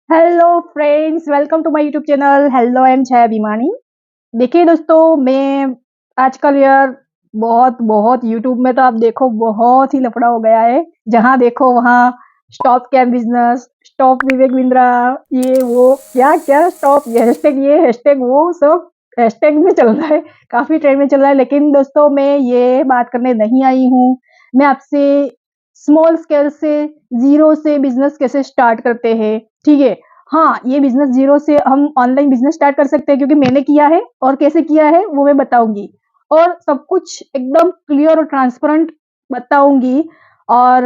Hello friends, welcome to my YouTube channel. Hello, I am Chhaya Bhimani. देखिए दोस्तों, मैं आजकल यार बहुत बहुत यूट्यूब में तो आप देखो बहुत ही लफड़ा हो गया है। जहाँ देखो वहाँ stop cam business, stop Vivek Bindra, ये वो क्या क्या स्टॉप, ये हैशटैग वो सब हैशटैग में चल रहा है। काफी ट्रेंड में चल रहा है। लेकिन दोस्तों, मैं ये बात करने नहीं आई हूँ। मैं आपसे स्मॉल स्केल से, जीरो से बिजनेस कैसे स्टार्ट करते हैं, ठीक है। हाँ, ये बिजनेस जीरो से हम ऑनलाइन बिजनेस स्टार्ट कर सकते हैं, क्योंकि मैंने किया है और कैसे किया है वो मैं बताऊंगी। और सब कुछ एकदम क्लियर और ट्रांसपेरेंट बताऊंगी। और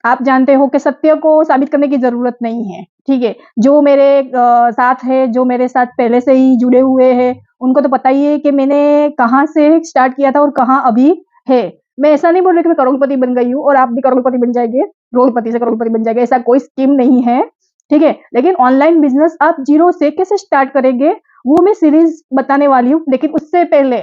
आप जानते हो कि सत्य को साबित करने की जरूरत नहीं है, ठीक है। जो मेरे साथ है, जो मेरे साथ पहले से ही जुड़े हुए हैं, उनको तो पता ही है कि मैंने कहाँ से स्टार्ट किया था और कहाँ अभी है। मैं ऐसा नहीं बोल रही कि मैं करोड़पति बन गई हूँ और आप भी करोड़पति बन जाएंगे, रोडपति से करोड़पति बन जाएंगे, ऐसा कोई स्कीम नहीं है, ठीक है। लेकिन ऑनलाइन बिजनेस आप जीरो से कैसे स्टार्ट करेंगे वो मैं सीरीज बताने वाली हूँ। लेकिन उससे पहले,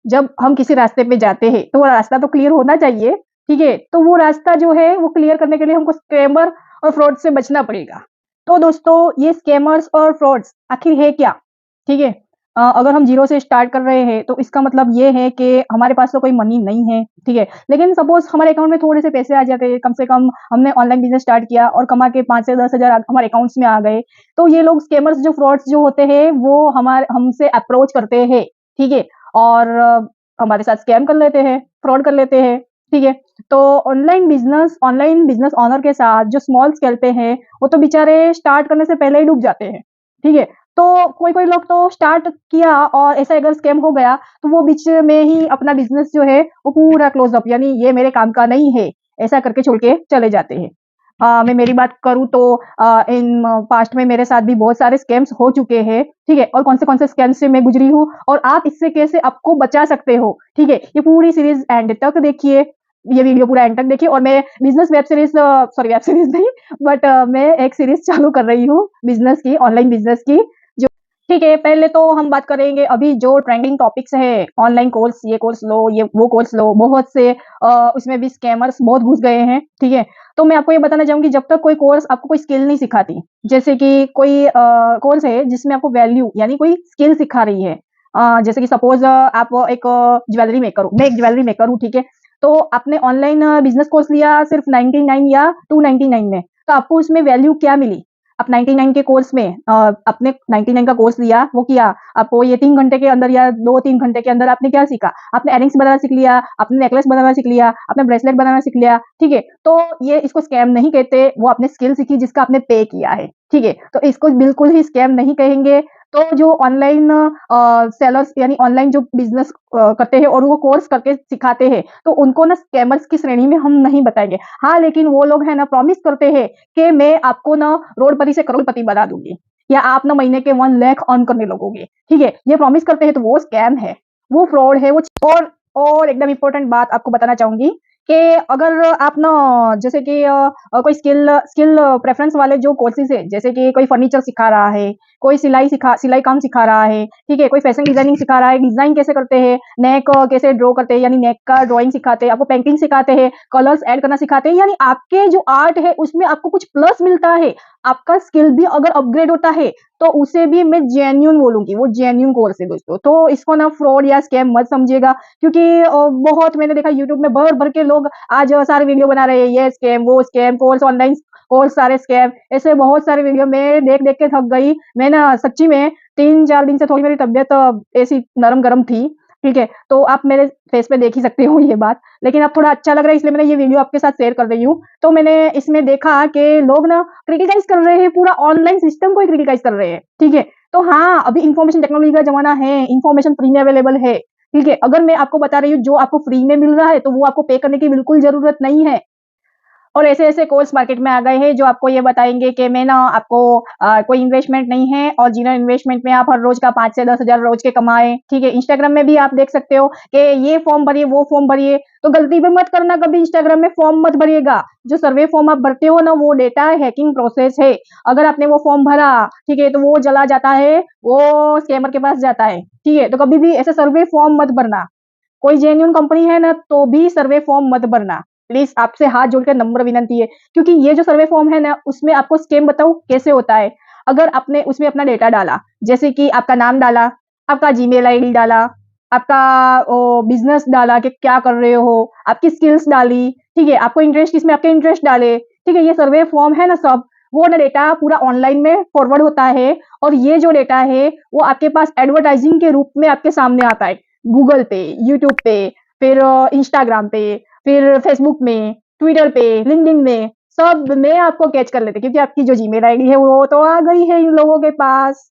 जब हम किसी रास्ते पे जाते हैं तो वो रास्ता तो क्लियर होना चाहिए, ठीक है। तो वो रास्ता जो है वो क्लियर करने के लिए हमको स्कैमर और फ्रॉड से बचना पड़ेगा। तो दोस्तों, ये स्कैमर्स और फ्रॉड्स आखिर है क्या, ठीक है। अगर हम जीरो से स्टार्ट कर रहे हैं तो इसका मतलब ये है कि हमारे पास तो कोई मनी नहीं है, ठीक है। लेकिन सपोज हमारे अकाउंट में थोड़े से पैसे आ जाते हैं, कम से कम हमने ऑनलाइन बिजनेस स्टार्ट किया और कमा के 5 से 10 हजार हमारे अकाउंट्स में आ गए। तो ये लोग स्कैमर्स, जो फ्रॉड्स जो होते हैं, वो हमारे हमसे अप्रोच करते हैं, ठीक है। और हमारे साथ स्कैम कर लेते हैं, फ्रॉड कर लेते हैं, ठीक है। तो ऑनलाइन बिजनेस ऑनर के साथ जो स्मॉल स्केल पे हैं, वो तो बेचारे स्टार्ट करने से पहले ही डूब जाते हैं, ठीक है। तो कोई कोई लोग तो स्टार्ट किया और ऐसा अगर स्कैम हो गया तो वो बीच में ही अपना बिजनेस जो है वो पूरा क्लोज अप, यानी ये मेरे काम का नहीं है, ऐसा करके छोड़ के चले जाते हैं। मैं मेरी बात करूँ तो इन पास्ट में मेरे साथ भी बहुत सारे स्कैम्स हो चुके हैं, ठीक है। और कौन से स्कैम से मैं गुजरी हूँ और आप इससे कैसे आपको बचा सकते हो, ठीक है। ये पूरी सीरीज एंड तक देखिए, ये वीडियो पूरा एंड तक देखिए। और मैं business web series, sorry web series नहीं, बट मैं एक सीरीज चालू कर रही हूँ बिजनेस की, ऑनलाइन बिजनेस की। ठीक है, पहले तो हम बात करेंगे अभी जो ट्रेंडिंग टॉपिक्स है, ऑनलाइन कोर्स, ये कोर्स लो, ये वो कोर्स लो, बहुत से उसमें भी स्कैमर्स बहुत घुस गए हैं, ठीक है। तो मैं आपको ये बताना चाहूंगी, जब तक कोई कोर्स आपको कोई स्किल नहीं सिखाती, जैसे कि कोई कोर्स है जिसमें आपको वैल्यू यानी कोई स्किल सिखा रही है, जैसे कि सपोज आप एक ज्वेलरी मेकर हो, मैं एक ज्वेलरी मेकर हूँ, ठीक है। तो आपने ऑनलाइन बिजनेस कोर्स लिया सिर्फ 99 या 299 में, तो आपको उसमें वैल्यू क्या मिली। आप 99 के कोर्स में आपने 99 का कोर्स लिया, वो किया, आपको ये 3 घंटे के अंदर या 2-3 घंटे के अंदर आपने क्या सीखा। आपने एयरिंग्स बनाना सीख लिया, आपने नेकलेस बनाना सीख लिया, आपने ब्रेसलेट बनाना सीख लिया, ठीक है। तो ये इसको स्कैम नहीं कहते, वो आपने स्किल सीखी जिसका आपने पे किया है, ठीक है। तो इसको बिल्कुल ही स्कैम नहीं कहेंगे। तो जो ऑनलाइन सेलर्स यानी ऑनलाइन जो बिजनेस करते हैं और वो कोर्स करके सिखाते हैं, तो उनको ना स्कैमर्स की श्रेणी में हम नहीं बताएंगे। हाँ, लेकिन वो लोग है ना प्रॉमिस करते हैं कि मैं आपको ना रोडपति से करोड़पति बना दूंगी, या आप ना महीने के 1 लाख अर्न करने लगोगे, ठीक है। ये प्रॉमिस करते हैं तो वो स्कैम है, वो फ्रॉड है, वो। और एकदम इंपॉर्टेंट बात आपको बताना चाहूंगी कि अगर आप ना, जैसे कि कोई स्किल स्किल प्रेफरेंस वाले जो कोर्सेज है, जैसे कि कोई फर्नीचर सिखा रहा है, कोई सिलाई काम सिखा रहा है, ठीक है। कोई फैशन डिजाइनिंग सिखा रहा है, डिजाइन कैसे करते हैं, नेक कैसे ड्रॉ करते हैं, यानी नेक का ड्राइंग सिखाते हैं, आपको पेंटिंग सिखाते हैं, कलर्स ऐड करना सिखाते हैं, यानी आपके जो आर्ट है उसमें आपको कुछ प्लस मिलता है। आपका स्किल भी अगर अपग्रेड होता है तो उसे भी मैं जेन्यून बोलूंगी, वो जेन्यून कोर्स है दोस्तों। तो इसको ना फ्रॉड या स्कैम मत समझिएगा, क्योंकि बहुत मैंने देखा यूट्यूब में भर भर के लोग आज सारे वीडियो बना रहे हैं, ये स्कैम वो स्कैम, कोर्स ऑनलाइन कोर्स सारे स्कैम, ऐसे बहुत सारे वीडियो में देख देख के थक गई मैं ना, सच्ची में। 3-4 दिन से थोड़ी मेरी तबियत ऐसी नरम गरम थी, ठीक है। तो आप मेरे फेस पे देख ही सकते हो ये बात। लेकिन अब थोड़ा अच्छा लग रहा है, इसलिए मैंने ये वीडियो आपके साथ शेयर कर रही हूँ। तो मैंने इसमें देखा कि लोग ना क्रिटिसाइज कर रहे हैं, पूरा ऑनलाइन सिस्टम को ही क्रिटिसाइज कर रहे हैं, ठीक है। तो हाँ, अभी इंफॉर्मेशन टेक्नोलॉजी का जमाना है, इंफॉर्मेशन फ्री में अवेलेबल है, ठीक है। अगर मैं आपको बता रही हूँ जो आपको फ्री में मिल रहा है, तो वो आपको पे करने की बिल्कुल जरूरत नहीं है। और ऐसे-ऐसे कोर्स मार्केट में आ गए हैं जो आपको ये बताएँगे कि मैं ना आपको कोई इन्वेस्टमेंट नहीं है और जीरो इन्वेस्टमेंट में आप हर रोज़ का 5 से 10 हज़ार रोज़ के कमाएँ, ठीक है। इंस्टाग्राम में भी आप देख सकते हो कि ये फॉर्म भरिए, वो फॉर्म भरिए, तो गलती भी मत करना, कभी इंस्टाग्राम में फॉर्म मत भरिएगा। जो सर्वे फॉर्म आप भरते हो ना, वो डेटा हैकिंग प्रोसेस है। अगर आपने वो फॉर्म भरा, ठीक है, तो वो चला जाता है, वो स्कैमर के पास जाता है, ठीक है। तो कभी भी ऐसे सर्वे फॉर्म मत भरना। कोई जेन्युइन कंपनी है ना, तो भी सर्वे फॉर्म मत भरना। प्लीज आपसे हाथ जोड़ के नम्र विनंती है, क्योंकि ये जो सर्वे फॉर्म है ना, उसमें आपको स्कैम बताऊं कैसे होता है। अगर आपने उसमें अपना डेटा डाला, जैसे कि आपका नाम डाला, आपका जीमेल आईडी डाला, आपका बिजनेस डाला कि क्या कर रहे हो, आपकी स्किल्स डाली, ठीक है, आपको इंटरेस्ट किसमें, आपके इंटरेस्ट डाले, ठीक है, ये सर्वे फॉर्म है ना सब, वो ना डेटा पूरा ऑनलाइन में फॉरवर्ड होता है। और ये जो डेटा है वो आपके पास एडवर्टाइजिंग के रूप में आपके सामने आता है, गूगल पे, यूट्यूब पे, फिर इंस्टाग्राम पे, फिर फेसबुक में, ट्विटर पे, लिंक्डइन में, सब में आपको कैच कर लेते, क्योंकि आपकी जो जीमेल आईडी है वो तो आ गई है इन लोगों के पास।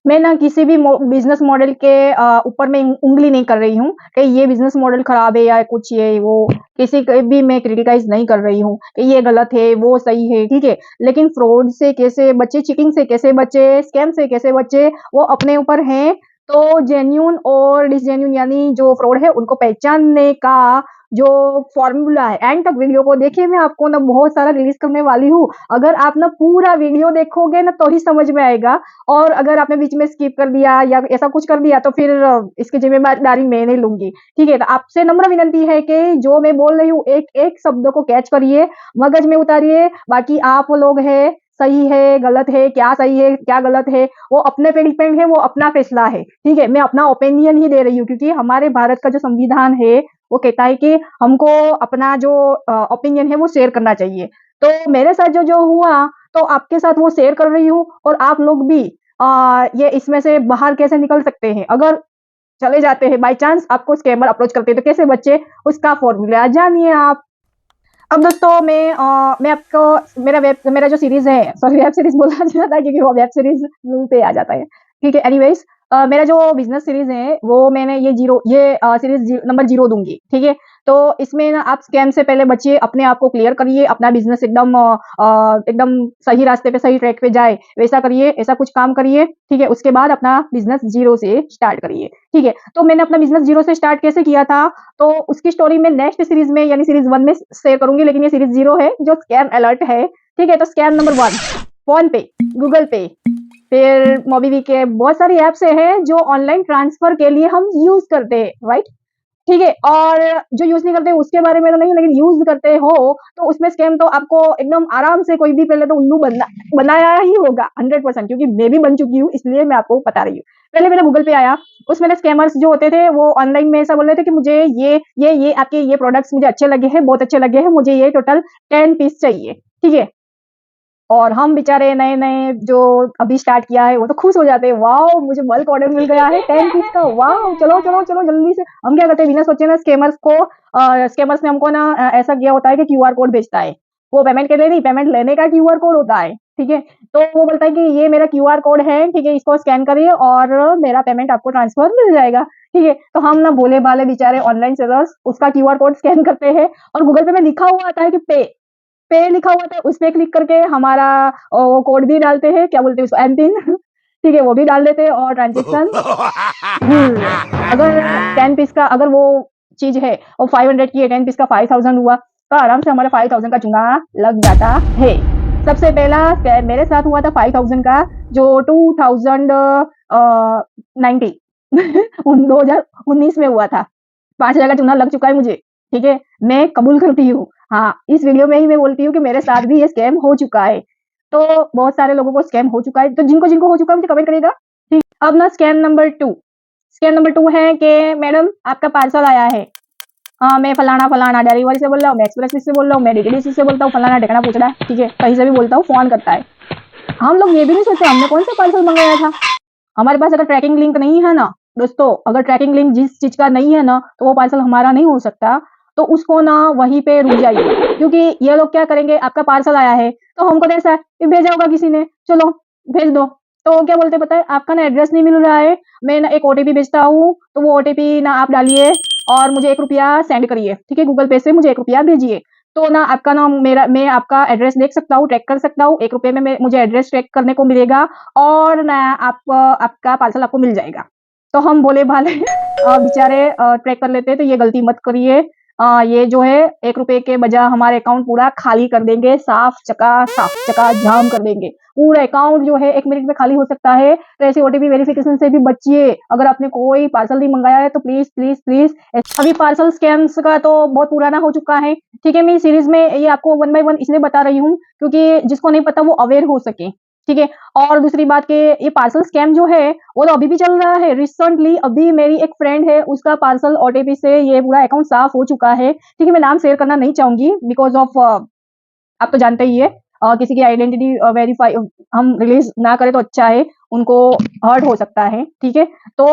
मैं ना किसी भी बिजनेस मॉडल के ऊपर मैं उंगली नहीं कर रही हूँ कि ये बिजनेस मॉडल खराब है या कुछ ये वो, किसी को भी मैं क्रिटिसाइज नहीं कर रही हूँ कि ये गलत है वो सही है, ठीक है। लेकिन फ्रॉड से कैसे बचे, चीटिंग से कैसे बचे, स्कैम से कैसे बचे, वो अपने ऊपर है। तो जेन्यून और डिसजेन्यून यानी जो फ्रॉड है उनको पहचानने का जो फॉर्मूला है, एंड तक वीडियो को देखिए, मैं आपको ना बहुत सारा रिलीज करने वाली हूँ। अगर आप ना पूरा वीडियो देखोगे ना तो ही समझ में आएगा, और अगर आपने बीच में स्किप कर दिया या ऐसा कुछ कर दिया तो फिर इसकी जिम्मेदारी मैं नहीं लूंगी, ठीक है। तो आपसे नम्र विनंती है कि जो मैं बोल रही हूँ एक एक शब्द को कैच करिए, मगज में उतारिए। बाकी आप लोग है, सही है गलत है, क्या सही है क्या गलत है, वो अपने पे डिपेंड है, वो अपना फैसला है, ठीक है। मैं अपना ओपिनियन ही दे रही हूँ, क्योंकि हमारे भारत का जो संविधान है वो कहता है कि हमको अपना जो ओपिनियन है वो शेयर करना चाहिए। तो मेरे साथ जो जो हुआ, तो आपके साथ वो शेयर कर रही हूँ। और आप लोग भी ये इसमें से बाहर कैसे निकल सकते हैं, अगर चले जाते हैं बाय चांस आपको स्कैमर अप्रोच करते हैं तो कैसे बचे, उसका फॉर्मूला जानिए आप। अब दोस्तों मैं आपको मेरा जो सीरीज है, सॉरी वेब सीरीज बोलना चाहता है क्योंकि वो वेब सीरीज मुंह पे आ जाता है, ठीक है। एनीवेज मेरा जो बिजनेस सीरीज है वो मैंने ये सीरीज नंबर 0 दूंगी, ठीक है। तो इसमें ना आप स्कैम से पहले बचिए, अपने आप को क्लियर करिए, अपना बिजनेस एकदम एकदम सही रास्ते पे सही ट्रैक पे जाए वैसा करिए, ऐसा कुछ काम करिए, ठीक है। उसके बाद अपना बिजनेस 0 से स्टार्ट करिए, ठीक है। तो मैंने अपना बिजनेस 0 से स्टार्ट कैसे किया था, तो उसकी स्टोरी में नेक्स्ट सीरीज में यानी सीरीज 1 में शेयर करूंगी, लेकिन ये सीरीज 0 है जो स्कैम अलर्ट है, ठीक है। तो स्कैम नंबर 1, फोन पे, गूगल पे, फिर मोबीवी के बहुत सारी ऐप्स हैं जो ऑनलाइन ट्रांसफर के लिए हम यूज करते हैं, राइट, ठीक है। और जो यूज नहीं करते उसके बारे में तो नहीं, लेकिन यूज करते हो तो उसमें स्कैम तो आपको एकदम आराम से कोई भी पहले तो उल्लू बनाया ही होगा 100%, क्योंकि मैं भी बन चुकी हूँ, इसलिए मैं आपको बता रही हूँ। पहले मेरा गूगल पे आया, उसमें ना स्कैमर्स जो होते थे वो ऑनलाइन में ऐसा बोल रहे थे कि मुझे ये आपके ये प्रोडक्ट्स मुझे अच्छे लगे हैं, बहुत अच्छे लगे हैं, मुझे ये टोटल 10 पीस चाहिए, ठीक है। और हम बेचारे नए नए जो अभी स्टार्ट किया है वो तो खुश हो जाते हैं, वाओ मुझे बल्क ऑर्डर मिल गया है 10 पीस का, वाओ चलो चलो चलो जल्दी से। हम क्या करते हैं बिना सोचे ना, स्कैमर्स ने हमको ना ऐसा किया होता है कि क्यूआर कोड भेजता है, वो पेमेंट के लिए नहीं, पेमेंट लेने का क्यूआर कोड होता है, ठीक है। तो वो बोलता है कि ये मेरा क्यूआर कोड है, ठीक है, इसको स्कैन करिए और मेरा पेमेंट आपको ट्रांसफर मिल जाएगा, ठीक है। तो हम ना भोले भाले बेचारे ऑनलाइन सेलर्स उसका क्यूआर कोड स्कैन करते हैं, और गूगल पे में लिखा हुआ आता है कि पे लिखा हुआ था, उस पे क्लिक करके हमारा वो कोड भी डालते हैं, क्या बोलते हैं उसको, एम पिन ठीक है, वो भी डाल देते हैं और ट्रांजेक्शन अगर 10 पीस का अगर वो चीज है और 500 की है, 10 पीस का 5000 हुआ तो आराम से हमारा 5000 का चुंगा लग जाता है। सबसे पहला स्कैम मेरे साथ हुआ था 5000 का, जो 2019 2019 में हुआ था। 5000 का चूना लग चुका है मुझे, ठीक है, मैं कबूल करती हूँ। हाँ, इस वीडियो में ही मैं बोलती हूँ कि मेरे साथ भी ये स्कैम हो चुका है। तो बहुत सारे लोगों को स्कैम हो चुका है, तो जिनको जिनको हो चुका है मुझे कमेंट करिएगा, ठीक। अब ना स्कैम नंबर 2 है कि मैडम आपका पार्सल आया है। हाँ, मैं फलाना फलाना डिलीवरी से बोल रहा हूँ, मैं एक्सप्रेस से बोल रहा हूँ, मैं डीटीडीसी से बोलता हूँ, फलाना ढिकाना पूछ रहा है, ठीक है, कहीं से भी बोलता हूँ, फोन करता है। हम लोग ये भी नहीं सोचते हमने कौन सा पार्सल मंगाया था। हमारे पास अगर ट्रैकिंग लिंक नहीं है ना दोस्तों, अगर ट्रैकिंग लिंक जिस चीज का नहीं है ना, तो वो पार्सल हमारा नहीं हो सकता। तो उसको ना वहीं पे रुक जाइए, क्योंकि ये लोग क्या करेंगे, आपका पार्सल आया है तो हमको तो ऐसा है कि भेजा होगा किसी ने, चलो भेज दो। तो क्या बोलते पता है, आपका ना एड्रेस नहीं मिल रहा है, मैं ना एक ओटीपी भेजता हूँ, तो वो ओटीपी ना आप डालिए और मुझे 1 रुपया सेंड करिए, ठीक है, गूगल पे से मुझे 1 रुपया भेजिए। तो ना आपका ना मैं आपका एड्रेस देख सकता हूँ, ट्रैक कर सकता हूँ, 1 रुपये में मुझे एड्रेस ट्रैक करने को मिलेगा और ना आपका पार्सल आपको मिल जाएगा। तो हम बोले भाले बेचारे ट्रैक कर लेते हैं, तो ये गलती मत करिए। ये जो है 1 रुपए के बजाय हमारे अकाउंट पूरा खाली कर देंगे, साफ चका-जाम कर देंगे। पूरा अकाउंट जो है 1 मिनट में खाली हो सकता है, तो ऐसे ओटीपी वेरिफिकेशन से भी बचिए। अगर आपने कोई पार्सल नहीं मंगाया है तो प्लीज़, प्लीज़, प्लीज़ अभी पार्सल स्कैम्स का तो बहुत पुराना हो चुका है, ठीक है? मैं इस सीरीज़ में ये आपको वन बाय वन इसलिए बता रही हूँ, क्योंकि जिसको नहीं पता वो अवेयर हो सके, ठीक है? और दूसरी बात कि ये पार्सल स्कैम जो है, वो तो अभी भी चल रहा है। रिसेंटली अभी मेरी एक फ्रेंड है, उसका पार्सल ओटीपी से ये पूरा अकाउंट साफ हो चुका है, ठीक है? मैं नाम शेयर करना नहीं चाहूँगी बिकॉज़ ऑफ आप तो जानते ही है किसी की आइडेंटिटी वेरीफाई हम रिलीज़ ना करें तो अच्छा है, उनको हर्ट हो सकता है, ठीक है? तो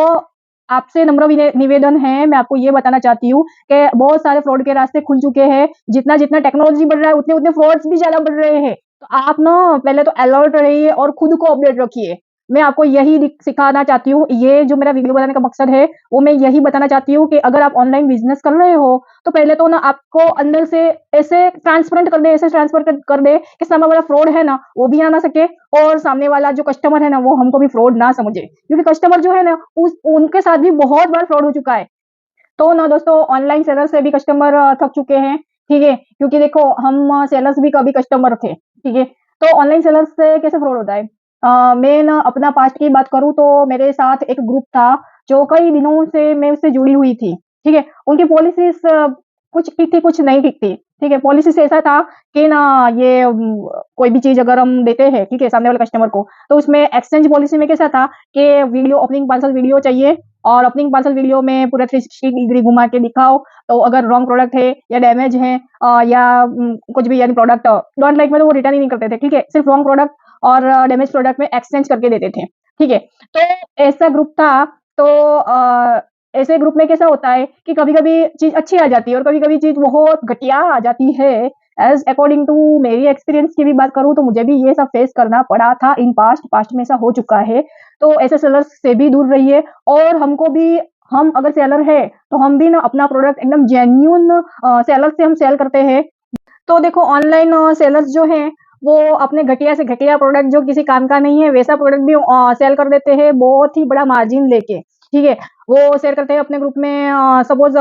आपसे नम्र निवेदन है, मैं आपको ये बताना चाहती हूँ कि बहुत सारे फ्रॉड के रास्ते खुल चुके हैं। जितना-जितना टेक्नोलॉजी बढ़ रहा है, उतने-उतने फ्रॉड्स भी ज़्यादा बढ़ रहे हैं। तो आप ना पहले तो अलर्ट रहिए और खुद को अपडेट रखिए। मैं आपको यही सिखाना चाहती हूँ, ये जो मेरा वीडियो बनाने का मकसद है, वो मैं यही बताना चाहती हूँ कि अगर आप ऑनलाइन बिज़नेस कर रहे हो, तो पहले तो ना आपको अंदर से ऐसे ट्रांसपेरेंट कर दे, ऐसे ट्रांसफर कर दे कि सामने वाला फ्रॉड है ना, वो भी आ ना सके और सामने वाला जो कस्टमर है ना, वो हमको भी फ्रॉड ना समझे। क्योंकि कस्टमर जो है ना, उनके साथ भी बहुत बार फ्रॉड हो चुका है। तो ना दोस्तों ऑनलाइन सेलर से भी कस्टमर थक चुके हैं, ठीक है? क्योंकि देखो हम सेलर्स भी कभी कस्टमर थे, ठीक है? तो ऑनलाइन सेलर्स से कैसे फ्रॉड होता है? मैं ना अपना पास्ट की बात करूँ तो मेरे साथ एक ग्रुप था, जो कई दिनों से मैं उससे जुड़ी हुई थी, ठीक है? उनकी पॉलिसीज़ कुछ ठीक थी, कुछ नहीं ठीक थी, ठीक है? पॉलिसीज़ ऐसा था कि ना ये कोई भी चीज़ अगर हम देते हैं, ठीक है? सामने वाले कस्टमर को, तो उसमें एक्सचेंज पॉलिसी में कैसा था कि वीडियो ओपनिंग पार्सल वीडियो चाहिए और ओपनिंग पार्सल वीडियो में पूरा 360 डिग्री घुमा के दिखाओ, तो अगर रॉन्ग प्रोडक्ट है या डैमेज है या कुछ भी यानी प्रोडक्ट डोंट लाइक में तो वो रिटर्न ही नहीं करते थे, ठीक है? सिर्फ रॉन्ग प्रोडक्ट और डैमेज प्रोडक्ट में एक्सचेंज करके देते थे, ठीक है? तो ऐसा ग्रुप था, तो ऐसे ग्रुप में कैसा होता है कि कभी-कभी चीज़ अच्छी आ जाती है और कभी-कभी चीज़ बहुत घटिया आ जाती है। एज़ अकॉर्डिंग टू मेरी एक्सपीरियंस की भी बात करूँ तो मुझे भी ये सब फेस करना पड़ा था इन पास्ट में ऐसा हो चुका है। तो ऐसे सेलर्स से भी दूर रहिए और हमको भी हम अगर सेलर है, तो हम भी ना अपना प्रोडक्ट एकदम जेन्युइन सेलर से हम सेल करते हैं। तो देखो ऑनलाइन सेलर्स जो हैं, वो अपने घटिया से घटिया प्रोडक्ट जो किसी काम का नहीं है, वैसा प्रोडक्ट भी सेल कर देते हैं बहुत ही बड़ा मार्जिन लेके, ठीक है? वो शेयर करते हैं अपने ग्रुप में सपोज़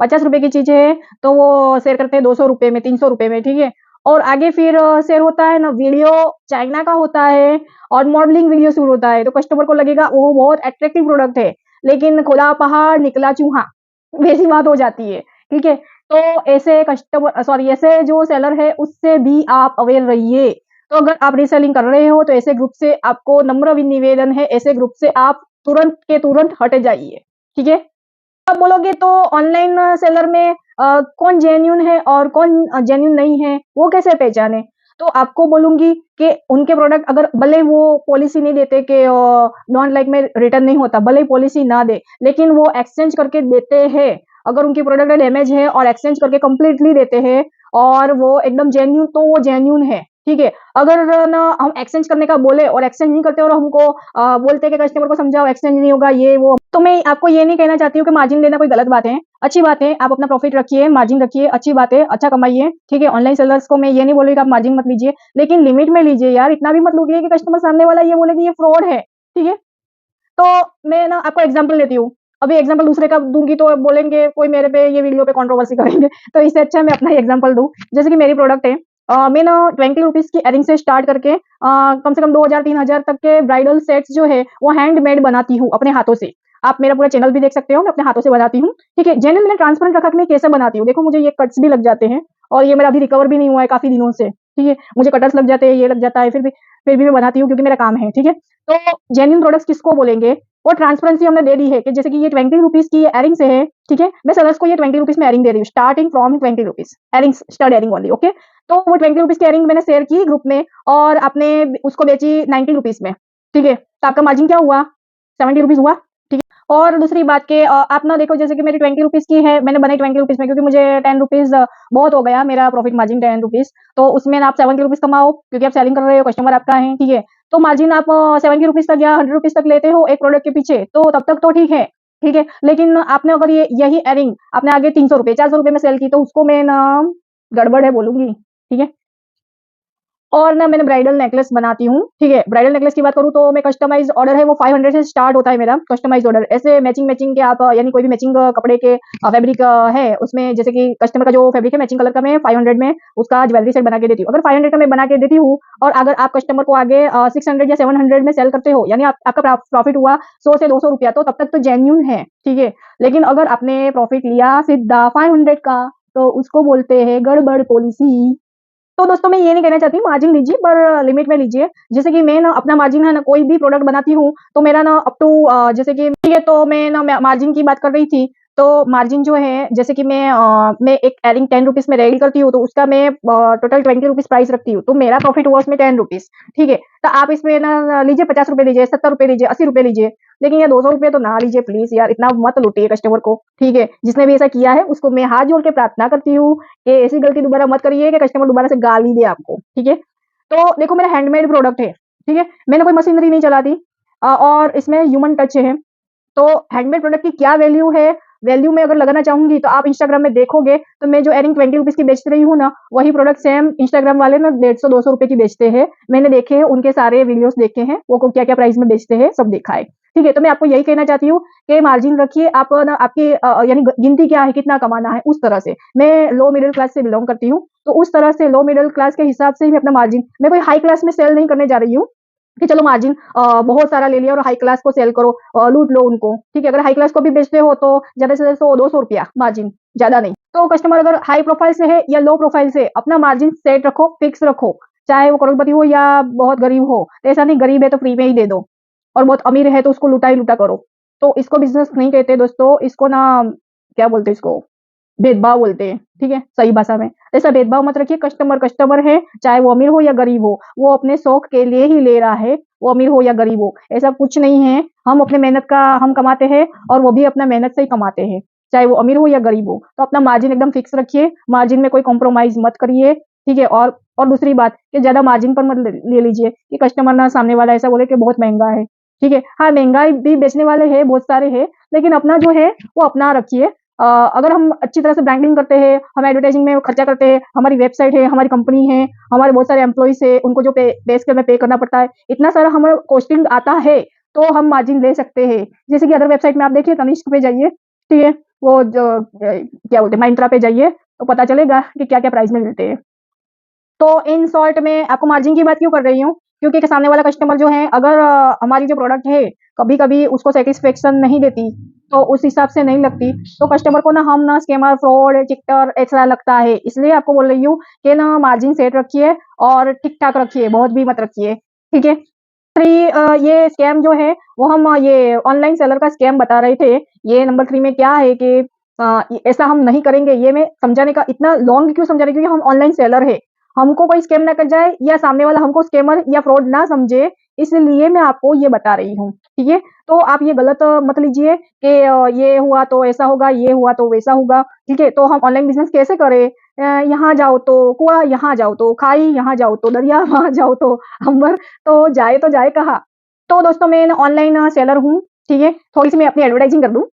₹50 की चीज़ है, तो वो शेयर करते हैं ₹200 में, ₹300 में, ठीक है? और आगे फिर शेयर होता है ना वीडियो चाइना का होता है और मॉडलिंग वीडियो शूट होता है, तो कस्टमर को लगेगा वो बहुत अट्रैक्टिव प्रोडक्ट है, लेकिन खुला पहाड़ निकला चूहा, वैसी बात हो जाती है, ठीक है? तो ऐसे ऐसे जो सेलर है उससे भी आप अवेयर रहिए। तो अगर आप रीसेलिंग कर रहे हो तो ऐसे ग्रुप से आपको नम्र निवेदन है, ऐसे ग्रुप से आप तुरंत के तुरंत हट जाइए, ठीक है? आप बोलोगे तो ऑनलाइन सेलर में कौन जेन्युइन है और कौन जेन्युइन नहीं है, वो कैसे पहचानें? तो आपको बोलूँगी कि उनके प्रोडक्ट अगर भले वो पॉलिसी नहीं देते कि नॉन लाइक में रिटर्न नहीं होता, भले ही पॉलिसी ना दे, लेकिन वो एक्सचेंज करके देते हैं। अगर उनकी प्रोडक्ट डैमेज है और एक्सचेंज करके कंप्लीटली देते हैं और वो एकदम जेन्युइन तो वो जेन्युइन है, ठीक है? अगर ना हम एक्सचेंज करने का बोले और एक्सचेंज नहीं करते और हमको बोलते हैं कि कस्टमर को समझाओ एक्सचेंज नहीं होगा ये वो। तो मैं आपको ये नहीं कहना चाहती हूँ कि मार्जिन लेना कोई गलत बात है, अच्छी बात है, आप अपना प्रॉफिट रखिए, मार्जिन रखिए, अच्छी बात है, अच्छा कमाइए, ठीक है? ऑनलाइन सेलर्स को मैं ये नहीं बोल रही कि आप मार्जिन मत लीजिए, लेकिन लिमिट में लीजिए यार, इतना भी मत लूटिए कि कस्टमर सामने वाला ये बोले कि ये फ्रॉड है, ठीक है? तो मैं ना आपको एग्ज़ाम्पल देती हूँ। अभी एग्ज़ाम्पल दूसरे का दूँगी तो बोलेंगे कोई मेरे पे ये वीडियो पे कंट्रोवर्सी करेंगे। तो इससे अच्छा मैं अपना ही एग्ज़ाम्पल दूँ। जैसे कि मेरी प्रोडक्ट है मैं ना ₹20 की इयररिंग से स्टार्ट करके कम से कम 2000-3000 तक के ब्राइडल सेट्स जो है वो हैंडमेड बनाती हूँ अपने हाथों से। आप मेरा पूरा चैनल भी देख सकते हो, मैं अपने हाथों से बनाती हूँ, ठीक है? जेन्युइन मैंने ट्रांसपेरेंट रखा कि मैं कैसे बनाती हूँ। देखो मुझे ये कट्स भी लग जाते हैं और ये मेरा अभी रिकवर भी नहीं हुआ है काफ़ी दिनों से, ठीक है? मुझे कटर्स लग जाते हैं, ये लग जाता है, फिर भी मैं बनाती हूँ क्योंकि मेरा काम है, ठीक है? तो जेन्युइन प्रोडक्ट्स किसको बोलेंगे? वो ट्रांसपेरेंसी हमने दे दी है कि जैसे कि ये ₹20 की इयररिंग्स है, ठीक है? मैं सेलर्स को ये ₹20 में इयररिंग दे रही हूँ, starting from ₹20 earrings, stud earring only, okay? तो वो ₹20 की इयररिंग मैंने शेयर की ग्रुप में और आपने उसको बेची ₹90 में, ठीक है? तो आपका मार्जिन क्या हुआ? ₹70 हुआ, ठीक है? और दूसरी बात कि आप ना देखो जैसे कि मेरी ₹20 की है, मैंने बनाई ₹20 में क्योंकि मुझे ₹10 बहुत हो गया मेरा प्रॉफिट मार्जिन ₹10 तो उसमें ना आप ₹70 कमाओ क्योंकि आप सेलिंग कर रहे हो, कस्टमर आपका है, ठीक है? तो मार्जिन आप ₹70 तक या ₹100 तक लेते हो एक प्रोडक्ट के पीछे, तो तब तक तो ठीक है? लेकिन आपने अगर ये यही इयररिंग आपने आगे ₹300 ₹400 में सेल की तो उसको मैं ना गड़बड़ है बोलूँगी, ठीक है? और ना मैंने ब्राइडल नेकलेस बनाती हूँ, ठीक है। ब्राइडल नेकलेस की बात करूँ तो मैं कस्टमाइज़ ऑर्डर है वो 500 से स्टार्ट होता है मेरा कस्टमाइज़ ऑर्डर। ऐसे मैचिंग-मैचिंग के आप यानी कोई भी मैचिंग कपड़े के फैब्रिक है उसमें जैसे कि कस्टमर का जो फैब्रिक है मैचिंग कलर का मैं 500 में उसका ज्वेलरी सेट बना के देती हूँ। अगर 500 का मैं बना के देती हूँ और अगर आप कस्टमर को आगे 600 या 700 में सेल करते हो यानी आपका प्रॉफिट हुआ 100 से 200 रुपया तो तब तक तो जेन्युइन है, ठीक है। लेकिन अगर आपने प्रॉफिट लिया सीधा 500 का तो उसको बोलते हैं गड़बड़ पॉलिसी। तो दोस्तों मैं ये नहीं कहना चाहती मार्जिन लीजिए पर लिमिट में लीजिए। जैसे कि मैं ना अपना मार्जिन है ना कोई भी प्रोडक्ट बनाती हूँ तो मेरा ना अप टू जैसे कि ठीक है तो मैं ना मार्जिन की बात कर रही थी। तो मार्जिन जो है जैसे कि मैं एक एयरिंग 10 रुपीज़ में रेडी करती हूँ तो उसका मैं टोटल 20 रुपीज़ प्राइस रखती हूँ। तो मेरा प्रॉफिट हुआ उसमें 10 रुपीज़, ठीक है। तो आप इसमें ना लीजिए 50 रुपए लीजिए, 70 रुपए लीजिए, 80 रुपए लीजिए। लेकिन ये 200 रुपए तो ना लीजिए प्लीज़ यार, इतना मत लूटिए कस्टमर को, ठीक है। जिसने भी ऐसा किया है उसको मैं हाथ जोड़ के प्रार्थना करती हूँ कि ऐसी गलती दोबारा मत करिए कि कस्टमर दोबारा से गाली दे आपको, ठीक है। तो देखो मेरा हैंडमेड प्रोडक्ट है, ठीक है। मैंने कोई मशीनरी नहीं चलाती और इसमें ह्यूमन टच है। तो हैंडमेड प्रोडक्ट की क्या वैल्यू है, वैल्यू मैं अगर लगाना चाहूँगी तो आप इंस्टाग्राम में देखोगे तो मैं जो इयरिंग 20 रुपीज़ की बेच रही हूँ ना, वही प्रोडक्ट सेम इंस्टाग्राम वाले ना 150-200 रुपए की बेचते हैं। मैंने देखे हैं, उनके सारे वीडियोज़ देखे हैं, वो को क्या-क्या प्राइस में बेचते हैं, सब देखा है। ठीक है, तो मैं आपको यही कहना चाहती हूँ कि मार्जिन रखिए आप ना आपकी यानी गिनती क्या है, कितना कमाना है, उस तरह से। मैं लो मिडल क्लास से बिलॉन्ग करती हूँ, तो उस तरह से लो मिडल क्लास के हिसाब से ही मैं अपना मार्जिन मैं कोई हाई क्लास में सेल नहीं करने जा रही हूँ। कि चलो मार्जिन बहुत सारा ले लिया और हाई क्लास को सेल करो लूट लो उनको, ठीक है? अगर हाई क्लास को भी बेचते हो तो ज़्यादा से ज़्यादा 100-200 रुपया मार्जिन, ज़्यादा नहीं। तो कस्टमर अगर हाई प्रोफाइल से है या लो प्रोफाइल से, अपना मार्जिन सेट रखो, फिक्स रखो। चाहे वो करोड़पति हो या बहुत गरीब हो। तो ऐसा नहीं गरीब है तो फ्री में ही दे दो और बहुत अमीर है तो उसको लूटा ही लूटा करो। तो इसको बिज़नेस नहीं कहते दोस्तों, इसको ना क्या बोलते हैं इसको? भेदभाव बोलते हैं, ठीक है? सही भाषा में। ऐसा भेदभाव मत रखिए, कस्टमर कस्टमर है, चाहे वो अमीर हो या गरीब हो, वो अपने शौक के लिए ही ले रहा है, वो अमीर हो या गरीब हो, ऐसा कुछ नहीं है। हम अपने मेहनत का हम कमाते हैं और वो भी अपना मेहनत से ही कमाते हैं, चाहे वो अमीर हो या गरीब हो। तो अपना मार्जिन एकदम फिक्स रखिए, मार्जिन में कोई कॉम्प्रोमाइज़ मत करिए, ठीक है? और दूसरी बात कि ज़्यादा मार्जिन पर मत ले लीजिए कि कस्टमर ना सामने वाला ऐसा बोले कि बहुत महँगा है, ठीक है? हाँ, महँगाई भी बेचने वाले हैं, बहुत सारे हैं, लेकिन अपना जो है वो अपना रखिए। अगर हम अच्छी तरह से ब्रांडिंग करते हैं, हम एडवर्टाइजिंग में खर्चा करते हैं, हमारी वेबसाइट है, हमारी कंपनी है, हमारे बहुत सारे एम्प्लॉइज़ हैं, उनको जो पे स्केल में पे करना पड़ता है, इतना सारा हमें कॉस्टिंग आता है, तो हम मार्जिन ले सकते हैं। जैसे कि अदर वेबसाइट में आप देखिए तनिष्क पे जाइए, ठीक है? वो जो क्या बोलते हैं माइंत्रा पे जाइए, तो पता चलेगा कि क्या-क्या प्राइस में मिलते हैं। तो इन शॉर्ट मैं आपको मार्जिन की बात क्यों कर रही हूँ? क्योंकि कि सामने वाला कस्टमर जो है अगर हमारी जो प्रोडक्ट है, कभी-कभी उसको सैटिस्फैक्शन नहीं देती, तो उस हिसाब से नहीं लगती, तो कस्टमर को ना हम ना स्कैमर, फ्रॉड, चीटर ऐसा लगता है। इसलिए आपको बोल रही हूँ कि ना मार्जिन सेट रखिए और ठीक-ठाक रखिए, बहुत भी मत रखिए, ठीक है? ये स्कैम जो है वो हम ये ऑनलाइन सेलर का स्कैम बता रहे थे। ये नंबर 3 में क्या है कि ऐसा हम नहीं करेंगे, ये मैं समझाने का इतना लॉन्ग क्यों समझा रही हूँ क्योंकि हम ऑनलाइन सेलर हैं। हमको कोई स्कैम ना कर जाए या सामने वाला हमको स्कैमर या फ्रॉड ना समझे, इसलिए मैं आपको ये बता रही हूँ, ठीक है? तो आप ये गलत मत लीजिए कि ये हुआ तो ऐसा होगा, ये हुआ तो वैसा होगा, ठीक है? तो हम ऑनलाइन बिज़नेस कैसे करें? यहाँ जाओ तो कुआँ, यहाँ जाओ तो खाई, यहाँ जाओ तो दरिया, वहाँ जाओ तो अंबर, तो जाए कहाँ? तो दोस्तों मैं ना ऑनलाइन सेलर हूँ, ठीक है? थोड़ी-सी मैं अपनी एडवर्टाइज़िंग कर दूँ।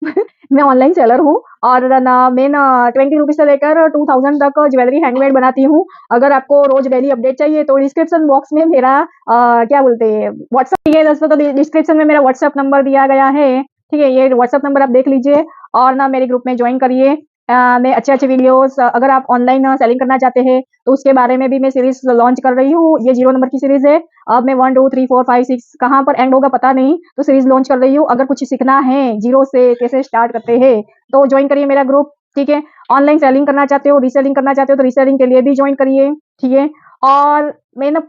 मैं ऑनलाइन सेलर हूँ और ना मैं ना 20 रुपीज़ से लेकर 2000 तक ज्वेलरी हैंडमेड बनाती हूँ। अगर आपको रोज़ डेली अपडेट चाहिए तो डिस्क्रिप्शन बॉक्स में मेरा क्या बोलते हैं व्हाट्सएप ठीक है दोस्तों तो डिस्क्रिप्शन में मेरा व्हाट्सएप नंबर दिया गया है, ठीक है? ये व्हाट्सएप नंबर आप देख लीजिए और ना मेरे ग्रुप में जॉइन करिए। मैं अच्छे-अच्छे वीडियोज़ अगर आप ऑनलाइन सेलिंग करना चाहते हैं तो उसके बारे में भी मैं सीरीज़ लॉन्च कर रही हूँ। ये 0 नंबर की सीरीज़ है। अब मैं 1, 2, 3, 4, 5, 6 कहाँ पर एंड होगा पता नहीं, तो सीरीज़ लॉन्च कर रही हूँ। अगर कुछ सीखना है, ज़ीरो से कैसे स्टार्ट करते हैं, तो जॉइन करिए मेरा ग्रुप, ठीक है? ऑनलाइन सेलिंग करना चाहते हो, रीसेलिंग करना चाहते हो, तो रीसेलिंग के लिए भी जॉइन करिए, ठीक है? और मैं ना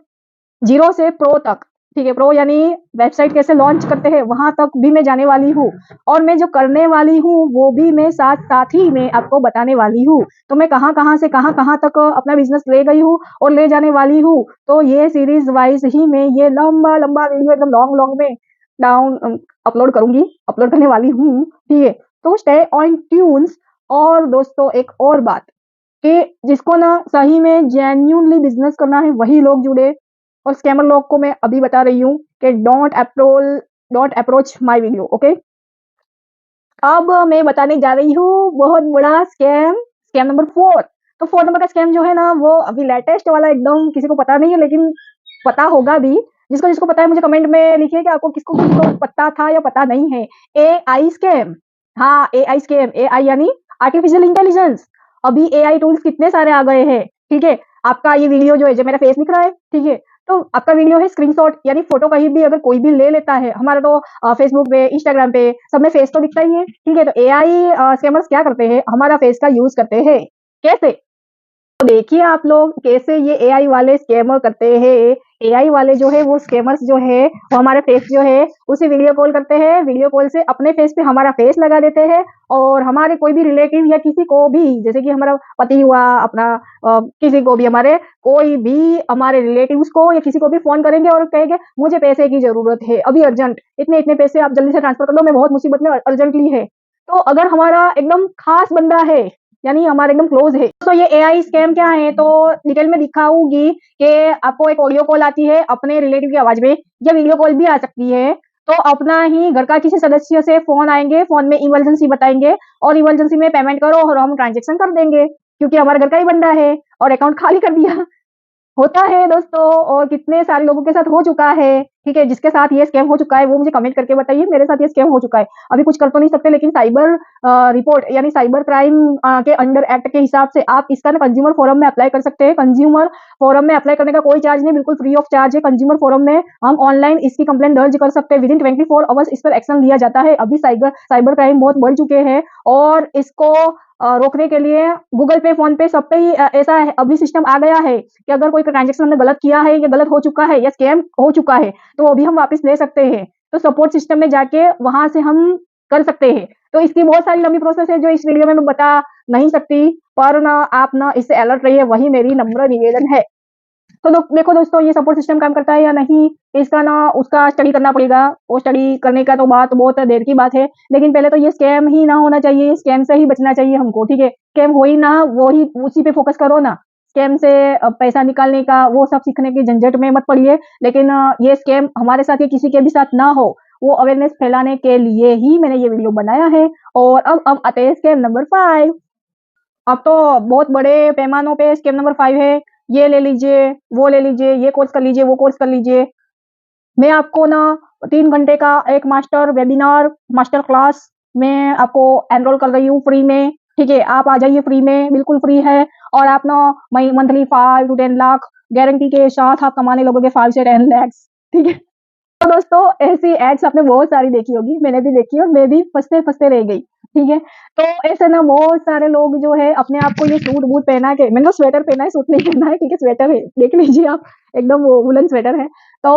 ज़ीरो से प्रो तक, ठीक है? प्रो यानी वेबसाइट कैसे लॉन्च करते हैं, वहाँ तक भी मैं जाने वाली हूँ और मैं जो करने वाली हूँ, वो भी मैं साथ-साथ ही मैं आपको बताने वाली हूँ। तो मैं कहाँ-कहाँ से कहाँ-कहाँ तक अपना बिज़नेस ले गई हूँ और ले जाने वाली हूँ। तो ये सीरीज़ वाइज़ ही मैं ये लंबा-लंबा वीडियो एकदम लॉन्ग में अपलोड करूँगी, अपलोड करने वाली हूँ, ठीक है? तो स्टे ऑन ट्यून्स और दोस्तों एक और बात कि जिसको ना सही में जेन्युइनली बिज़नेस करना है, वही लोग जुड़े और स्कैमर लोग को मैं अभी बता रही हूँ कि don't approach my video, okay? अब मैं बताने जा रही हूँ बहुत बड़ा स्कैम, स्कैम नंबर 4। तो 4 नंबर का स्कैम जो है ना, वो अभी लेटेस्ट वाला एकदम किसी को पता नहीं है, लेकिन पता होगा भी। जिसको जिसको पता है मुझे कमेंट में लिखिए कि आपको किसको किसको पता था या पता नहीं है। AI scam. हाँ, एआई स्कैम। एआई यानी आर्टिफिशियल इंटेलिजेंस। अभी एआई टूल्स कितने सारे आ गए हैं, ठीक है। आपका ये वीडियो जो है, जो मेरा फेस दिख रहा है, ठीक है, तो आपका वीडियो है स्क्रीनशॉट यानी फोटो कहीं भी अगर कोई भी ले लेता है, हमारा तो फेसबुक पे, इंस्टाग्राम पे सब में फेस तो दिखता ही है, ठीक है। तो एआई स्कैमर्स क्या करते हैं, हमारा फेस का यूज करते हैं। कैसे? तो देखिए आप लोग कैसे ये एआई वाले स्कैमर करते हैं। एआई वाले जो है वो स्कैमर्स जो है वो हमारे फेस जो है उसे वीडियो कॉल करते हैं। वीडियो कॉल से अपने फेस पे हमारा फेस लगा देते हैं और हमारे कोई भी रिलेटिव या किसी को भी, जैसे कि हमारा पति हुआ अपना, किसी को भी, हमारे कोई भी हमारे रिलेटिव्स को या किसी को भी फोन करेंगे और कहेंगे मुझे पैसे की जरूरत है अभी अर्जेंट, इतने इतने पैसे आप जल्दी से ट्रांसफर कर दो, मैं बहुत मुसीबत में अर्जेंटली है। तो अगर हमारा एकदम खास बंदा है यानी हमारे एकदम क्लोज है, तो ये एआई स्कैम क्या है तो डिटेल में दिखाऊंगी कि आपको एक ऑडियो कॉल आती है अपने रिलेटिव की आवाज में, या वीडियो कॉल भी आ सकती है। तो अपना ही घर का किसी सदस्य से फोन आएंगे, फोन में इमरजेंसी बताएंगे और इमरजेंसी में पेमेंट करो और हम ट्रांजेक्शन कर देंगे, क्योंकि हमारे घर का ही बंदा है और अकाउंट खाली कर दिया। होता है दोस्तों, और कितने सारे लोगों के साथ हो चुका है, ठीक है। जिसके साथ ये स्कैम हो चुका है वो मुझे कमेंट करके बताइए, मेरे साथ ये स्कैम हो चुका है। अभी कुछ कर तो नहीं सकते, लेकिन साइबर रिपोर्ट यानी साइबर क्राइम के अंडर एक्ट के हिसाब से आप इसका ना कंज्यूमर फोरम में अप्लाई कर सकते हैं। कंज्यूमर फोरम में अप्लाई करने का कोई चार्ज नहीं, बिल्कुल फ्री ऑफ चार्ज है। कंज्यूमर फोरम में हम ऑनलाइन इसकी कंप्लेंट दर्ज कर सकते हैं, विद इन 24 आवर्स इस पर एक्शन लिया जाता है। अभी साइबर साइबर क्राइम बहुत बढ़ चुके हैं और इसको रोकने के लिए गूगल पे, फोन पे, सब पे ही ऐसा अभी सिस्टम आ गया है कि अगर कोई ट्रांजेक्शन हमने गलत किया है या गलत हो चुका है या स्कैम हो चुका है तो वो भी हम वापस ले सकते हैं। तो सपोर्ट सिस्टम में जाके वहां से हम कर सकते हैं। तो इसकी बहुत सारी लंबी प्रोसेस है जो इस वीडियो में मैं बता नहीं सकती, पर ना आप ना इससे अलर्ट रहिए, वही मेरी नम्र निवेदन है। तो देखो दोस्तों, ये सपोर्ट सिस्टम काम करता है या नहीं, इसका ना उसका स्टडी करना पड़ेगा। वो स्टडी करने का तो बात बहुत देर की बात है, लेकिन पहले तो ये स्कैम ही ना होना चाहिए, स्कैम से ही बचना चाहिए हमको, ठीक है। स्कैम हो ही ना, वो ही उसी पे फोकस करो ना। स्कैम से पैसा निकालने का वो सब सीखने की झंझट में मत पड़िए, लेकिन ये स्कैम हमारे साथ या किसी के भी साथ ना हो, वो अवेयरनेस फैलाने के लिए ही मैंने ये वीडियो बनाया है। और अब आते हैं स्कैम नंबर 5। अब तो बहुत बड़े पैमानों पे स्कैम नंबर 5 है। ये ले लीजिए, वो ले लीजिए, ये कोर्स कर लीजिए, वो कोर्स कर लीजिए। मैं आपको ना 3 घंटे का एक मास्टर वेबिनार, मास्टर क्लास में आपको एनरोल कर रही हूँ फ्री में, ठीक है। आप आ जाइए फ्री में, बिल्कुल फ्री है। और आप ना मंथली 5 to 10 लाख गारंटी के साथ आप कमाने लगोगे, 5 से 10 lakhs, ठीक है। तो दोस्तों, ऐसी एड्स आपने बहुत सारी देखी होगी, मैंने भी देखी और मैं भी फँसते-फँसते रह गई, ठीक है। तो ऐसे ना बहुत सारे लोग जो है अपने आप को ये सूट-बूट पहना के, मैंने तो स्वेटर पहना है, सूट नहीं पहना है, ठीक है, स्वेटर है, देख लीजिए आप, एकदम वो वूलन स्वेटर है। तो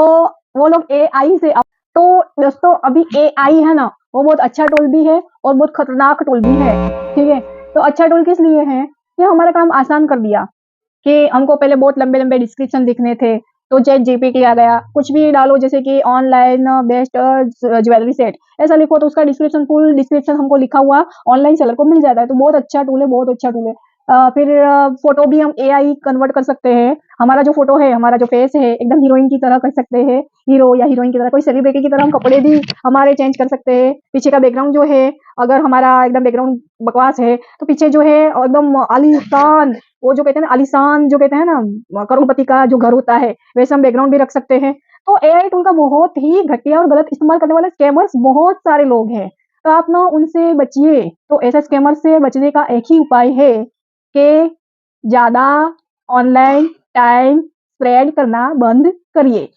वो लोग एआई से तो दोस्तों, अभी एआई है ना, वो बहुत अच्छा टूल भी है और बहुत खतरनाक टूल भी है, ठीक है। तो अच्छा टूल किस लिए है कि हमारा काम आसान कर दिया, कि हमको पहले बहुत लंबे-लंबे डिस्क्रिप्शन लिखने थे, तो चैट जीपीटी आ गया, कुछ भी डालो जैसे कि ऑनलाइन बेस्ट ज्वेलरी सेट, ऐसा लिखो तो उसका डिस्क्रिप्शन, फुल डिस्क्रिप्शन हमको लिखा हुआ ऑनलाइन सेलर को मिल जाता है। तो बहुत अच्छा टूल है, बहुत अच्छा टूल है। फिर फोटो भी हम एआई कन्वर्ट कर सकते हैं। हमारा जो फोटो है, हमारा जो फेस है, एकदम हीरोइन की तरह कर सकते हैं, हीरो या हीरोइन की तरह, कोई सेलिब्रिटी की तरह हम कपड़े भी हमारे चेंज कर सकते हैं। पीछे का बैकग्राउंड जो है, अगर हमारा एकदम बैकग्राउंड बकवास है तो पीछे जो है एकदम आलीशान, वो जो कहते हैं ना आलीशान, जो कहते हैं ना करोड़पति का जो घर होता है, वैसे हम बैकग्राउंड भी रख सकते हैं। तो एआई टूल का बहुत ही घटिया और गलत इस्तेमाल करने वाले स्कैमर्स बहुत सारे लोग हैं, तो आप ना उनसे बचिए। तो ऐसे स्कैमर से बचने का एक ही उपाय है कि ज़्यादा ऑनलाइन टाइम स्पेंड करना बंद करिए।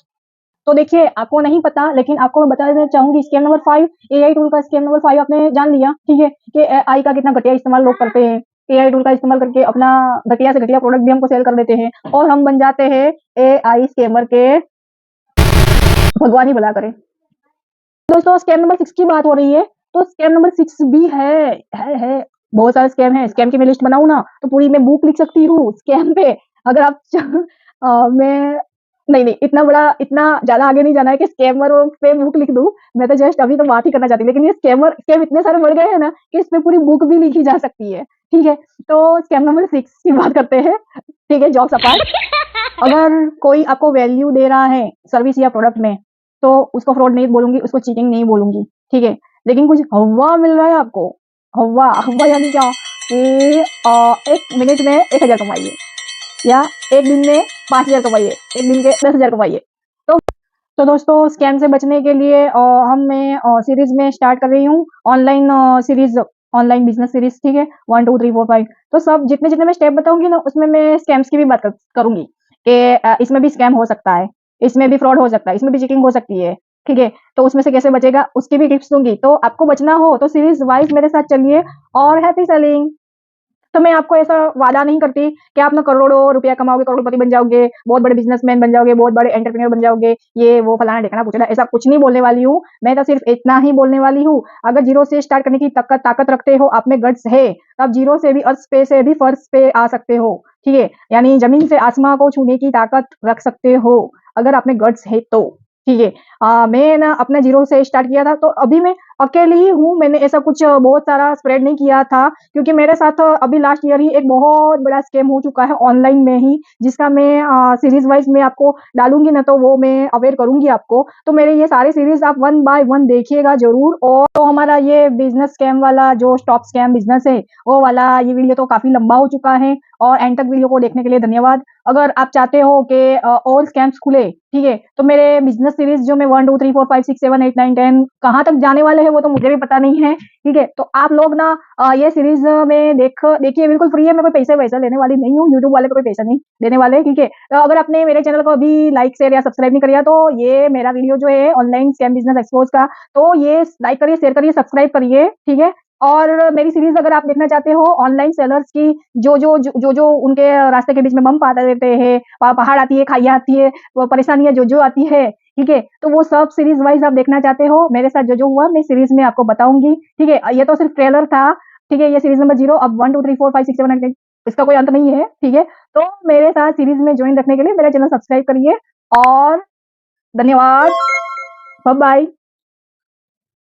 तो देखिए, आपको नहीं पता, लेकिन आपको मैं बता देना चाहूँगी स्कैम नंबर 5, एआई टूल का स्कैम नंबर 5 आपने जान लिया, ठीक है, कि एआई का कितना घटिया इस्तेमाल लोग करते हैं। एआई टूल का इस्तेमाल करके अपना घटिया से घटिया प्रोडक्ट भी हमको सेल कर देते हैं और हम बन जाते हैं एआई स्कैमर के, भगवान ही भला करे। दोस्तों, स्कैम नंबर 6 की बात हो रही है, तो स्कैम नंबर 6 भी है। बहुत सारे स्कैम है। स्कैम की मैं लिस्ट बनाऊँ ना तो पूरी मैं बुक लिख सकती हूँ स्कैम पे। अगर आप मैं नहीं, इतना बड़ा, इतना ज़्यादा आगे नहीं जाना है कि स्कैमरों पे बुक लिख दूँ। मैं तो जस्ट अभी तो बात ही करना चाहती हूँ, लेकिन ये स्कैम इतने सारे बढ़ गए हैं ना कि इसपे पूरी बुक भी लिखी जा सकती है, ठीक है। तो स्कैम नंबर 6 की बात करते हैं, ठीक है, जॉक्स अपार्ट। अगर कोई आपको वैल्यू दे रहा है सर्विस या प्रोडक्ट में, तो उसको फ्रॉड नहीं बोलूँगी, उसको चीटिंग नहीं बोलूँगी, ठीक है। लेकिन कुछ हवा मिल रहा है आपको, हवा हवा यानी क्या? कि 1 मिनट में 1000 कमाइए या 1 दिन में 5000 कमाइए, 1 दिन के 10,000 कमाइए। तो दोस्तों स्कैम से बचने के लिए मैं सीरीज़ में स्टार्ट कर रही हूँ online series, online business series, ठीक है? 1, 2, 3, 4, 5 तो सब जितने-जितने मैं स्टेप बताऊँगी ना उसमें मैं स्कैम्स की भी बात करूँगी कि इसमें भी स्कैम हो सकता है, इसमें भी फ्रॉड हो सकता है, इसमें भी चीटिंग हो सकती है, ठीक है? तो उसमें से कैसे बचेगा उसकी भी टिप्स दूँगी। तो आपको बचना हो तो सीरीज़ वाइज़ मेरे साथ चलिए और हैप्पी सेलिंग। तो मैं आपको ऐसा वादा नहीं करती कि आप ना करोड़ों रुपया कमाओगे, करोड़पति बन जाओगे, बहुत बड़े बिज़नेसमैन बन जाओगे, बहुत बड़े एंटरप्रेन्योर बन जाओगे, ये वो फलाना-ढिकाना पूछना, ऐसा कुछ नहीं बोलने वाली हूँ। मैं तो सिर्फ़ इतना ही बोलने वाली हूँ, अगर ज़ीरो से स्टार्ट करने की ताकत रखते हो, आप में गट्स है, तो आप ज़ीरो से भी अर्श पे से भी फर्श पे आ सकते हो, ठीक है? यानी ज़मीन से आसमां को छूने की ताकत रख सकते हो, अगर आप में गट्स है तो, ठीक है? मैं ना अपना ज़ीरो से स्टार्ट किया था, तो अभी मैं अकेली ही हूँ, मैंने ऐसा कुछ बहुत सारा स्प्रेड नहीं किया था, क्योंकि मेरे साथ अभी लास्ट ईयर ही एक बहुत बड़ा स्कैम हो चुका है ऑनलाइन में ही, जिसका मैं सीरीज़ वाइज़ मैं आपको डालूँगी ना तो वो मैं अवेयर करूँगी आपको। तो मेरे ये सारे सीरीज़ आप वन बाय वन देखिएगा ज़रूर। और तो हमारा ये बिज़नेस स्कैम वाला जो स्टॉप स्कैम बिज़नेस है, वो वाला ये वीडियो तो काफ़ी लंबा हो चुका है और एंड तक वीडियो को देखने के लिए धन्यवाद। अगर आप चाहते हो कि और स्कैम्स खुले, ठीक है? तो मेरे बिज़नेस सीरीज़ जो मैं 1, 2, 3, 4, 5, 6, 7, 8, 9, 10 कहाँ तक जाने वाले हैं वो तो मुझे भी पता नहीं है, ठीक है? तो आप लोग ना ये सीरीज़ में देखिए बिल्कुल फ्री है, मैं कोई पैसे-वैसे लेने वाली नहीं हूँ, यूट्यूब वाले को कोई पैसा नहीं देने वाले, ठीक है? तो अगर आपने मेरे चैनल को अभी लाइक, शेयर या सब्सक्राइब नहीं किया तो ये मेरा वीडियो जो है ऑनलाइन स्कैम बिज़नेस एक्सपोज़ का, तो ये लाइक करिए, शेयर करिए, सब्सक्राइब करिए, ठीक है? और मेरी सीरीज़ अगर आप देखना चाहते हो ऑनलाइन सेलर्स की जो उनके रास्ते के बीच में बम्प आते रहते हैं, पहाड़ आती है, खाइयाँ आती है, वो परेशानियाँ जो आती है, ठीक है? तो वो सब सीरीज़ वाइज़ आप देखना चाहते हो, मेरे साथ जो हुआ मैं सीरीज़ में आपको बताऊँगी, ठीक है? ये तो सिर्फ़ ट्रेलर था, ठीक है? ये सीरीज़ नंबर 0 अब 1, 2, 3, 4, 5, 6, 7, 8 इसका कोई अंत नहीं है, ठीक है? तो मेरे साथ सीरीज़ में जॉइन रखने के लिए मेरा चैनल सब्सक्राइब करिए और धन्यवाद। Bye bye.